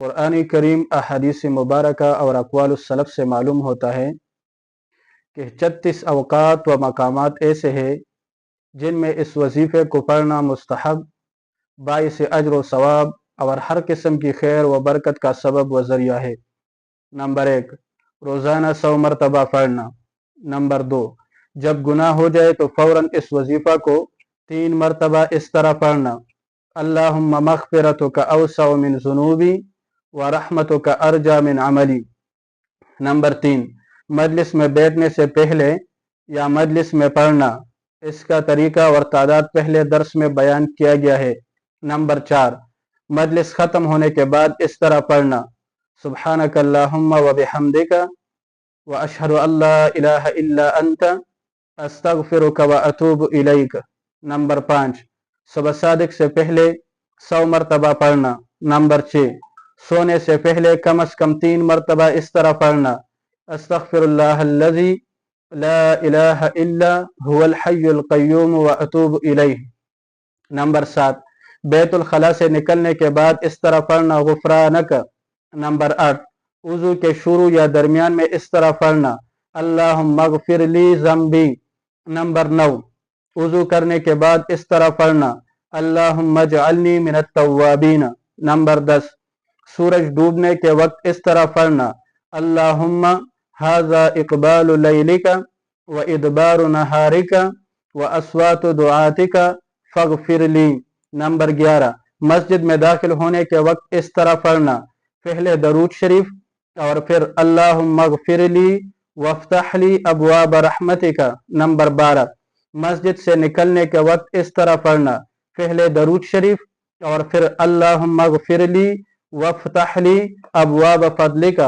قرآن کریم احادیث مبارکہ اور اقوال السلف سے معلوم ہوتا ہے کہ 36 اوقات و مقامات ایسے ہیں جن میں اس وظیفے کو پڑھنا مستحب، باعث اجر و ثواب اور ہر قسم کی خیر و برکت کا سبب و ذریعہ ہے۔ نمبر 1، روزانہ 100 مرتبہ پڑھنا۔ نمبر 2، جب گناہ ہو جائے تو فوراً اس وظیفہ کو 3 مرتبہ اس طرح پڑھنا: اللہم مغفرتک اوسع من ذنوبی ورحمتک ارجا من عملی۔ نمبر 3، مجلس میں بیٹھنے سے پہلے یا مجلس میں پڑھنا۔ اس کا طریقہ اور تعداد پہلے درس میں بیان کیا گیا ہے۔ نمبر 4، مجلس ختم ہونے کے بعد اس طرح پڑھنا: سبحانک اللہم وبحمدک واشہد ان لا الہ الا انت استغفرک واتوب الیک۔ نمبر 5، صبح صادق سے پہلے 100 مرتبہ پڑھنا۔ نمبر 6، سونے سے پہلے کم از کم 3 مرتبہ اس طرح پڑھنا: استغفر اللہ الذی لا الہ الا هو الحی القیوم واتوب الیہ۔ نمبر 7، بیت الخلاء سے نکلنے کے بعد اس طرح پڑھنا: غفرانک۔ نمبر 8، وضو کے شروع یا درمیان میں اس طرح پڑھنا: اللہم اغفر لی ذنبی۔ نمبر 9، وضو کرنے کے بعد اس طرح پڑھنا: اللہم اجعلنی من التوابین۔ نمبر 10، سورج ڈوبنے کے وقت اس طرح پڑھنا: اللہم ھذا اقبال لیلک وادبار نہارک واصوات دعاتک فاغفر لی۔ نمبر 11، مسجد میں داخل ہونے کے وقت اس طرح پڑھنا: پہلے درود شریف اور پھر اللہم اغفر لی وافتح لی ابواب رحمتک۔ نمبر 12، مسجد سے نکلنے کے وقت اس طرح پڑھنا: پہلے درود شریف اور پھر اللہم اغفر لی وافتح لی ابواب فضلک۔